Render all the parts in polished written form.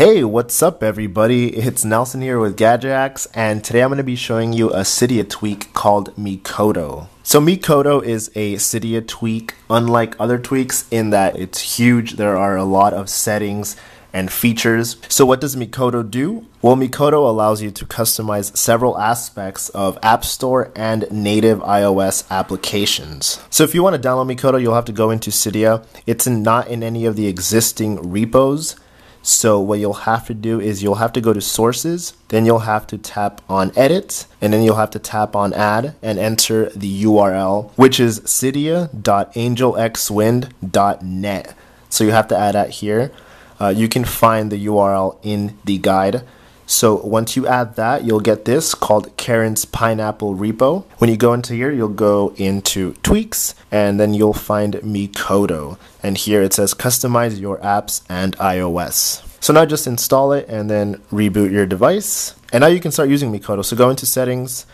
Hey, what's up everybody? It's Nelson here with Gadget Hacks, and today I'm going to be showing you a Cydia tweak called Mikoto. So Mikoto is a Cydia tweak, unlike other tweaks in that it's huge. There are a lot of settings and features. So what does Mikoto do? Well, Mikoto allows you to customize several aspects of App Store and native iOS applications. So if you want to download Mikoto, you'll have to go into Cydia. It's not in any of the existing repos. So what you'll have to do is you'll have to go to sources, then you'll have to tap on edit, and then you'll have to tap on add and enter the URL, which is cydia.angelxwind.net. So you have to add that here. You can find the URL in the guide. So once you add that, you'll get this called Karen's Pineapple Repo. When you go into here, you'll go into tweaks and then you'll find Mikoto. And here it says customize your apps and iOS. So now just install it and then reboot your device. And now you can start using Mikoto. So go into settings.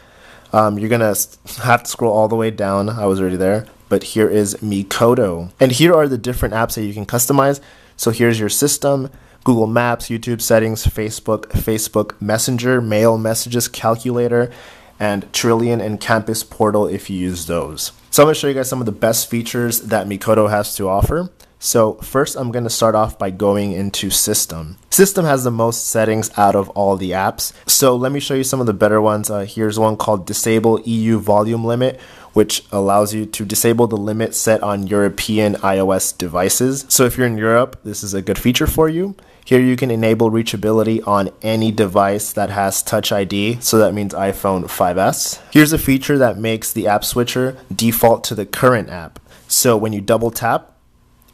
You're gonna have to scroll all the way down. I was already there, but here is Mikoto. And here are the different apps that you can customize. So here's your system, Google Maps, YouTube settings, Facebook Messenger, mail messages, calculator, and Trillion and Campus Portal if you use those. So I'm going to show you guys some of the best features that Mikoto has to offer. So first I'm going to start off by going into System. System has the most settings out of all the apps. So let me show you some of the better ones. Here's one called Disable EU Volume Limit, which allows you to disable the limit set on European iOS devices. So if you're in Europe, this is a good feature for you. Here you can enable reachability on any device that has Touch ID, so that means iPhone 5S. Here's a feature that makes the app switcher default to the current app. So when you double tap,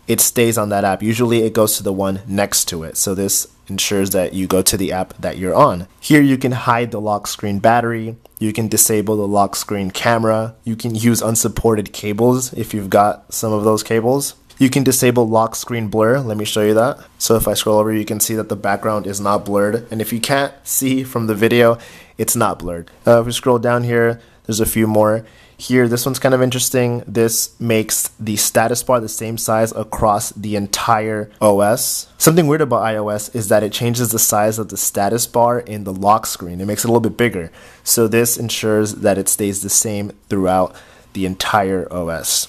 it stays on that app. Usually it goes to the one next to it. So this ensures that you go to the app that you're on. Here you can hide the lock screen battery. You can disable the lock screen camera. You can use unsupported cables if you've got some of those cables. You can disable lock screen blur. Let me show you that. So if I scroll over, you can see that the background is not blurred. And if you can't see from the video, it's not blurred. If we scroll down here, there's a few more. Here, this one's kind of interesting. This makes the status bar the same size across the entire OS. Something weird about iOS is that it changes the size of the status bar in the lock screen. It makes it a little bit bigger. So this ensures that it stays the same throughout the entire OS.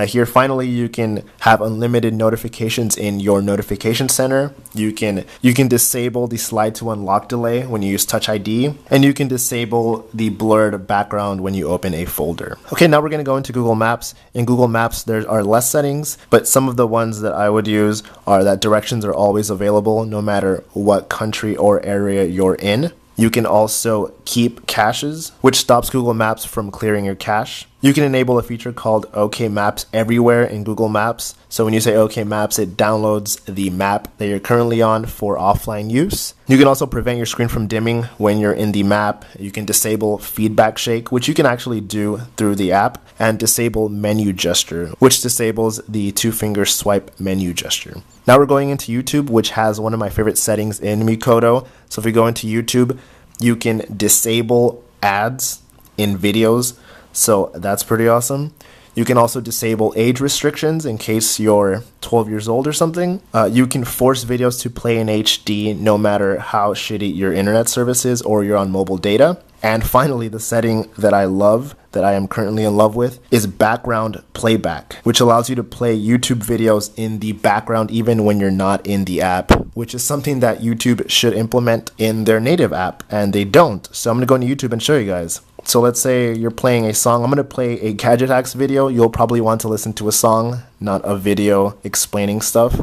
Here finally you can have unlimited notifications in your notification center. You can disable the slide to unlock delay when you use Touch ID, and you can disable the blurred background when you open a folder. Okay, now we're going to go into Google Maps. In Google Maps there are less settings, but some of the ones that I would use are that directions are always available no matter what country or area you're in. You can also keep caches, which stops Google Maps from clearing your cache. You can enable a feature called OK Maps everywhere in Google Maps. So when you say OK Maps, it downloads the map that you're currently on for offline use. You can also prevent your screen from dimming when you're in the map. You can disable feedback shake, which you can actually do through the app, and disable menu gesture, which disables the two-finger swipe menu gesture. Now we're going into YouTube, which has one of my favorite settings in Mikoto. So if we go into YouTube, you can disable ads in videos. So that's pretty awesome. You can also disable age restrictions in case you're 12 years old or something. You can force videos to play in HD no matter how shitty your internet service is or you're on mobile data. And finally, the setting that I love, that I am currently in love with, is background playback, which allows you to play YouTube videos in the background even when you're not in the app, which is something that YouTube should implement in their native app, and they don't. So I'm going to go into YouTube and show you guys. So let's say you're playing a song. I'm going to play a Gadget Hacks video. You'll probably want to listen to a song, not a video explaining stuff.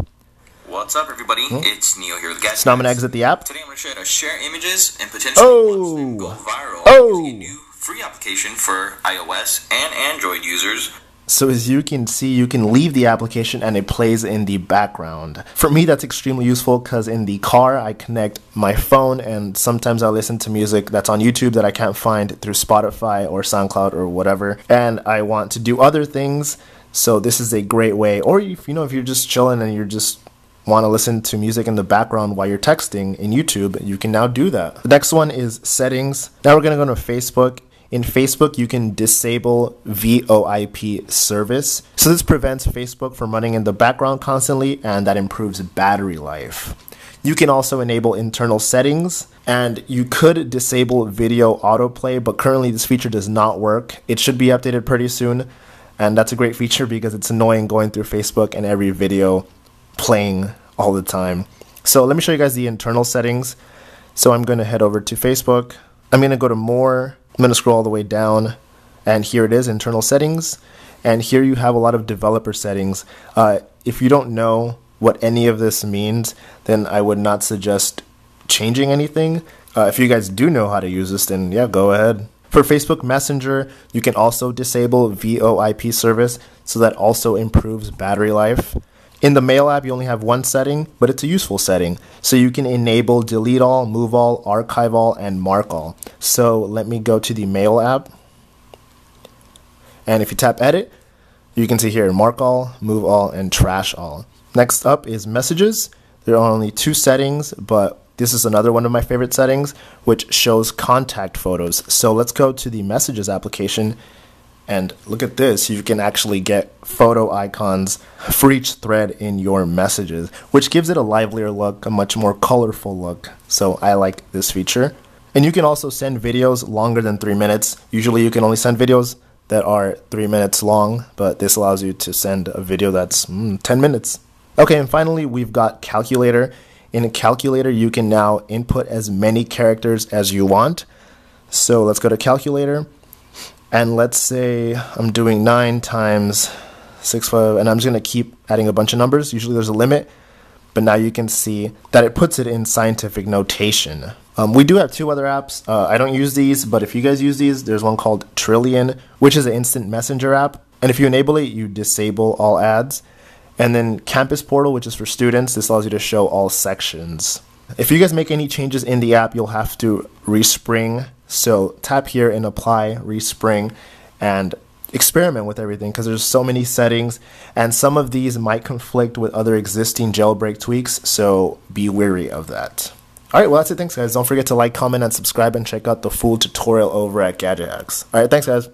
What's up, everybody? It's Neil here with Gadget Hacks. So now I'm going to exit the app. Today I'm going to show you how to share images and potentially watch them go viral using a new free application for iOS and Android users. So as you can see, you can leave the application and it plays in the background. For me, that's extremely useful because in the car, I connect my phone and sometimes I listen to music that's on YouTube that I can't find through Spotify or SoundCloud or whatever. And I want to do other things. So this is a great way. Or if you're just chilling and you're just want to listen to music in the background while you're texting in YouTube, you can now do that. The next one is settings. Now we're going to go to Facebook. In Facebook, you can disable VoIP service. So this prevents Facebook from running in the background constantly, and that improves battery life. You can also enable internal settings, and you could disable video autoplay, but currently this feature does not work. It should be updated pretty soon, and that's a great feature because it's annoying going through Facebook and every video playing all the time. So let me show you guys the internal settings. So I'm going to head over to Facebook. I'm going to go to more. I'm going to scroll all the way down, and here it is, internal settings. And here you have a lot of developer settings. If you don't know what any of this means, then I would not suggest changing anything. If you guys do know how to use this, then yeah, go ahead. For Facebook Messenger, you can also disable VoIP service, so that also improves battery life. In the Mail app, you only have one setting, but it's a useful setting. So you can enable delete all, move all, archive all, and mark all. So let me go to the Mail app. And if you tap edit, you can see here mark all, move all, and trash all. Next up is messages. There are only two settings, but this is another one of my favorite settings, which shows contact photos. So let's go to the messages application, and look at this. You can actually get photo icons for each thread in your messages, which gives it a livelier look, a much more colorful look. So I like this feature. And you can also send videos longer than 3 minutes. Usually you can only send videos that are 3 minutes long, but this allows you to send a video that's 10 minutes. Okay, and finally we've got calculator. In a calculator, you can now input as many characters as you want. So let's go to calculator, and let's say I'm doing 9 times 6, 5, and I'm just going to keep adding a bunch of numbers. Usually there's a limit, but now you can see that it puts it in scientific notation. We do have 2 other apps. I don't use these, but if you guys use these, there's one called Trillion, which is an instant messenger app. And if you enable it, you disable all ads. And then Campus Portal, which is for students. This allows you to show all sections. If you guys make any changes in the app, you'll have to respring. So tap here and apply respring and experiment with everything, because there's so many settings and some of these might conflict with other existing jailbreak tweaks. So be wary of that. Alright, well that's it. Thanks guys. Don't forget to like, comment, and subscribe, and check out the full tutorial over at Gadget Hacks. Alright, thanks guys.